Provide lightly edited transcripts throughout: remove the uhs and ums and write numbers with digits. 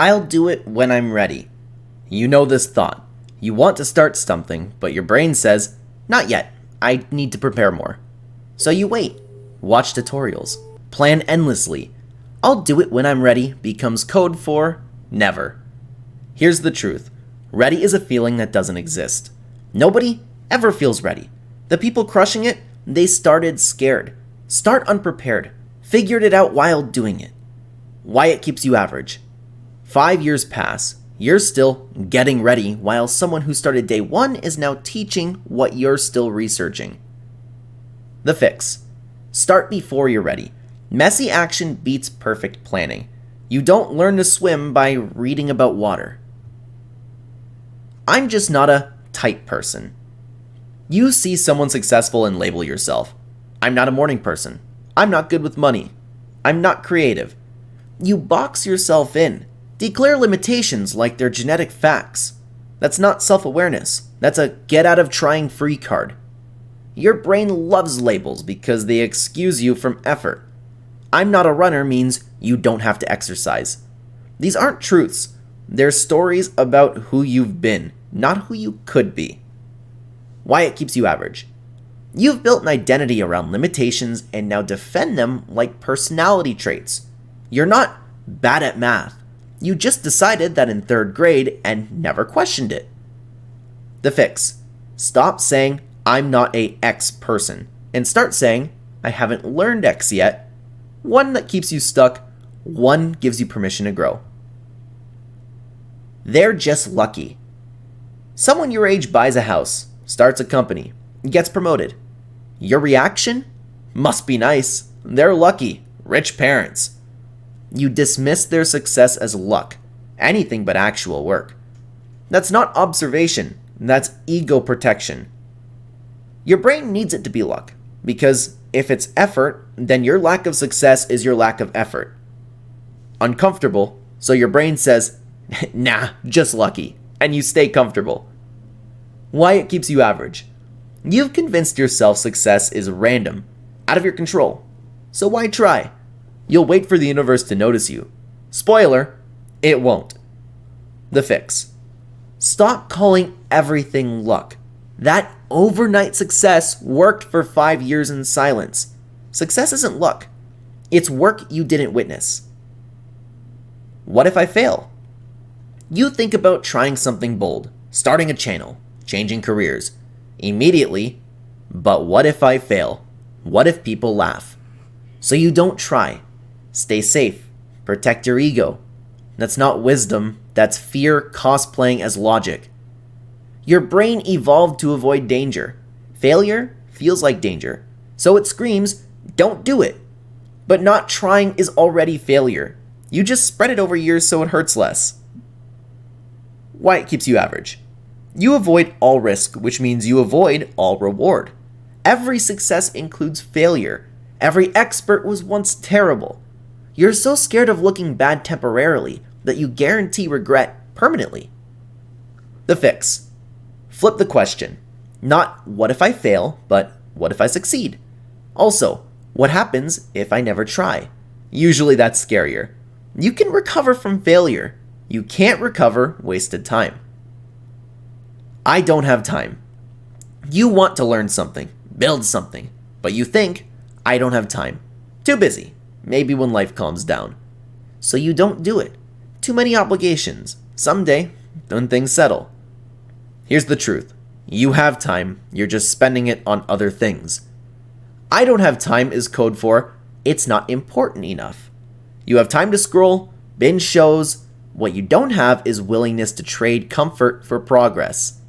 I'll do it when I'm ready. You know this thought. You want to start something, but your brain says, not yet, I need to prepare more. So you wait, watch tutorials, plan endlessly. I'll do it when I'm ready becomes code for never. Here's the truth. Ready is a feeling that doesn't exist. Nobody ever feels ready. The people crushing it, they started scared. Start unprepared. Figured it out while doing it. Why it keeps you average. 5 years pass. You're still getting ready while someone who started day one is now teaching what you're still researching. The fix. Start before you're ready. Messy action beats perfect planning. You don't learn to swim by reading about water. I'm just not a type person. You see someone successful and label yourself. I'm not a morning person. I'm not good with money. I'm not creative. You box yourself in. Declare limitations like they're genetic facts. That's not self-awareness. That's a get-out-of-trying-free card. Your brain loves labels because they excuse you from effort. I'm not a runner means you don't have to exercise. These aren't truths. They're stories about who you've been, not who you could be. Why it keeps you average. You've built an identity around limitations and now defend them like personality traits. You're not bad at math. You just decided that in 3rd grade and never questioned it. The fix. Stop saying, I'm not a X person, and start saying, I haven't learned X yet. One that keeps you stuck, one gives you permission to grow. They're just lucky. Someone your age buys a house, starts a company, gets promoted. Your reaction? Must be nice. They're lucky. Rich parents. You dismiss their success as luck, anything but actual work. That's not observation, that's ego protection. Your brain needs it to be luck, because if it's effort, then your lack of success is your lack of effort. Uncomfortable, so your brain says, nah, just lucky, and you stay comfortable. Why it keeps you average. You've convinced yourself success is random, out of your control, so why try? You'll wait for the universe to notice you. Spoiler, it won't. The fix. Stop calling everything luck. That overnight success worked for 5 years in silence. Success isn't luck. It's work you didn't witness. What if I fail? You think about trying something bold, starting a channel, changing careers. Immediately, but what if I fail? What if people laugh? So you don't try. Stay safe. Protect your ego. That's not wisdom. That's fear cosplaying as logic. Your brain evolved to avoid danger. Failure feels like danger. So it screams, don't do it. But not trying is already failure. You just spread it over years so it hurts less. Why it keeps you average. You avoid all risk, which means you avoid all reward. Every success includes failure. Every expert was once terrible. You're so scared of looking bad temporarily that you guarantee regret permanently. The fix. Flip the question. Not what if I fail, but what if I succeed? Also, what happens if I never try? Usually that's scarier. You can recover from failure. You can't recover wasted time. I don't have time. You want to learn something, build something, but you think, I don't have time. Too busy. Maybe when life calms down. So you don't do it. Too many obligations. Someday, when things settle. Here's the truth. You have time, you're just spending it on other things. I don't have time is code for, it's not important enough. You have time to scroll, binge shows. What you don't have is willingness to trade comfort for progress.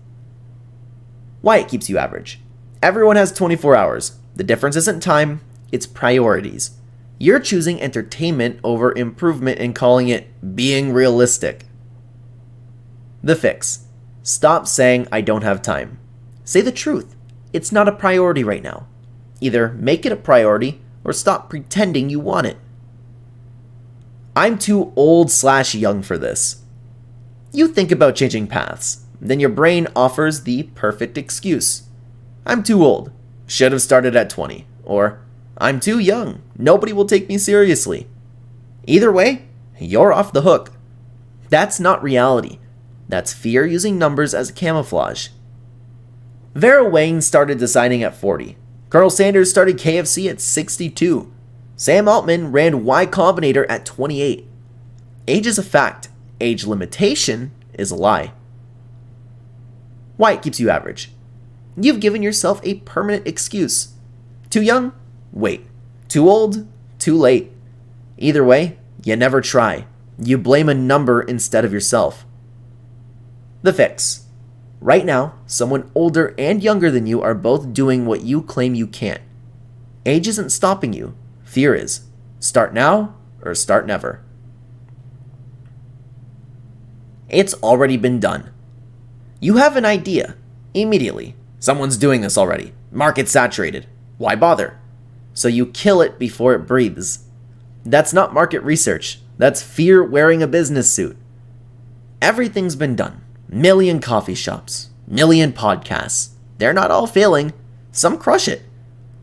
Why it keeps you average. Everyone has 24 hours. The difference isn't time, it's priorities. You're choosing entertainment over improvement and calling it being realistic. The fix. Stop saying I don't have time. Say the truth. It's not a priority right now. Either make it a priority or stop pretending you want it. I'm too old/young for this. You think about changing paths. Then your brain offers the perfect excuse. I'm too old. Should have started at 20. Or, I'm too young. Nobody will take me seriously. Either way, you're off the hook. That's not reality. That's fear using numbers as camouflage. Vera Wang started designing at 40. Colonel Sanders started KFC at 62. Sam Altman ran Y Combinator at 28. Age is a fact. Age limitation is a lie. Why it keeps you average. You've given yourself a permanent excuse. Too young? Wait. Too old? Too late. Either way, you never try. You blame a number instead of yourself. The fix. Right now, someone older and younger than you are both doing what you claim you can't. Age isn't stopping you. Fear is. Start now or start never. It's already been done. You have an idea. Immediately. Someone's doing this already. Market saturated. Why bother? So you kill it before it breathes. That's not market research. That's fear wearing a business suit. Everything's been done. Million coffee shops. Million podcasts. They're not all failing. Some crush it.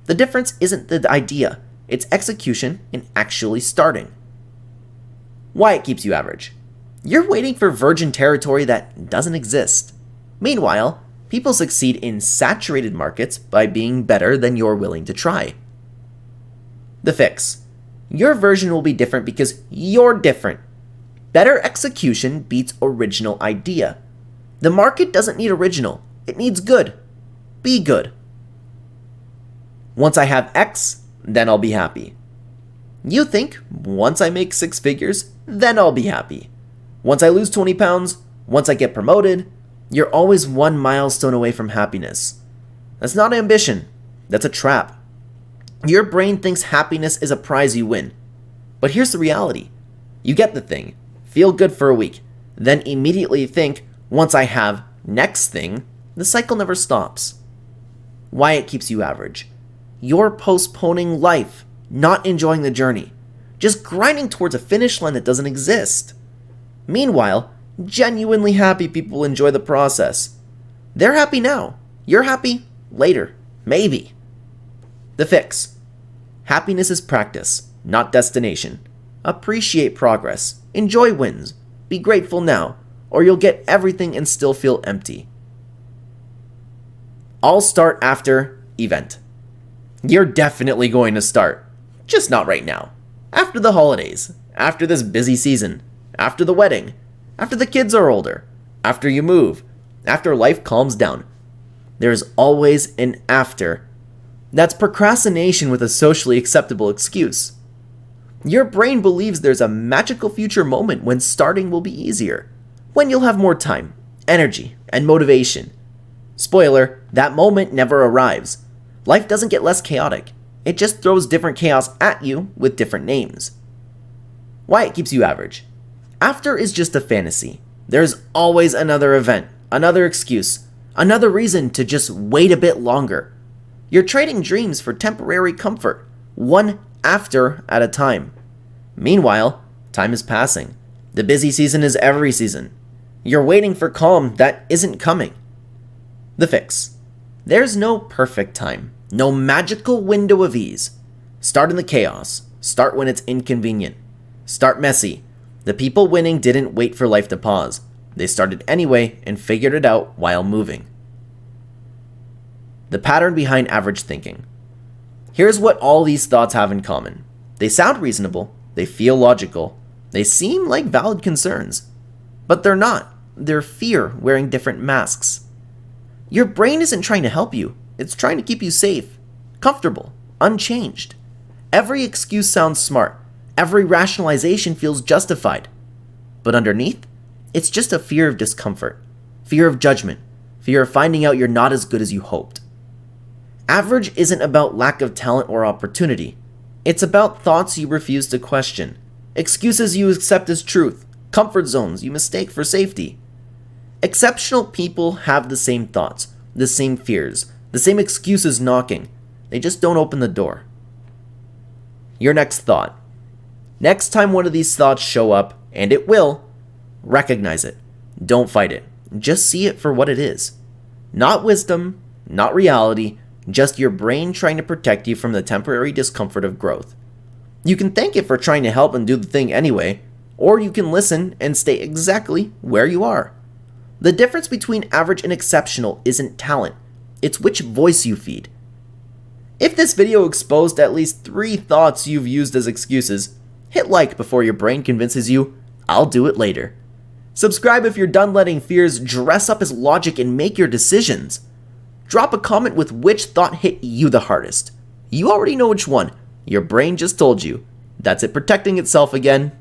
The difference isn't the idea. It's execution and actually starting. Why it keeps you average. You're waiting for virgin territory that doesn't exist. Meanwhile, people succeed in saturated markets by being better than you're willing to try. The fix. Your version will be different because you're different. Better execution beats original idea. The market doesn't need original. It needs good. Be good. Once I have X, then I'll be happy. You think, once I make 6 figures, then I'll be happy. Once I lose 20 pounds, once I get promoted, you're always one milestone away from happiness. That's not ambition. That's a trap. Your brain thinks happiness is a prize you win. But here's the reality. You get the thing, feel good for a week, then immediately think, once I have next thing, the cycle never stops. Why it keeps you average. You're postponing life, not enjoying the journey. Just grinding towards a finish line that doesn't exist. Meanwhile, genuinely happy people enjoy the process. They're happy now. You're happy later. Maybe. The fix. Happiness is practice, not destination. Appreciate progress. Enjoy wins. Be grateful now, or you'll get everything and still feel empty. I'll start after event. You're definitely going to start. Just not right now. After the holidays. After this busy season. After the wedding. After the kids are older. After you move. After life calms down. There's always an after. That's procrastination with a socially acceptable excuse. Your brain believes there's a magical future moment when starting will be easier. When you'll have more time, energy, and motivation. Spoiler, that moment never arrives. Life doesn't get less chaotic. It just throws different chaos at you with different names. Why it keeps you average. After is just a fantasy. There's always another event, another excuse, another reason to just wait a bit longer. You're trading dreams for temporary comfort, one after at a time. Meanwhile, time is passing. The busy season is every season. You're waiting for calm that isn't coming. The fix. There's no perfect time, no magical window of ease. Start in the chaos. Start when it's inconvenient. Start messy. The people winning didn't wait for life to pause. They started anyway and figured it out while moving. The pattern behind average thinking. Here's what all these thoughts have in common. They sound reasonable. They feel logical. They seem like valid concerns. But they're not. They're fear wearing different masks. Your brain isn't trying to help you. It's trying to keep you safe, comfortable, unchanged. Every excuse sounds smart. Every rationalization feels justified. But underneath, it's just a fear of discomfort, fear of judgment, fear of finding out you're not as good as you hoped. Average isn't about lack of talent or opportunity. It's about thoughts you refuse to question, excuses you accept as truth, comfort zones you mistake for safety. Exceptional people have the same thoughts, the same fears, the same excuses knocking. They just don't open the door. Your next thought. Next time one of these thoughts show up, and it will, recognize it. Don't fight it. Just see it for what it is. Not wisdom, not reality, just your brain trying to protect you from the temporary discomfort of growth. You can thank it for trying to help and do the thing anyway, or you can listen and stay exactly where you are. The difference between average and exceptional isn't talent, it's which voice you feed. If this video exposed at least 3 thoughts you've used as excuses, hit like before your brain convinces you, I'll do it later. Subscribe if you're done letting fears dress up as logic and make your decisions. Drop a comment with which thought hit you the hardest. You already know which one. Your brain just told you. That's it protecting itself again.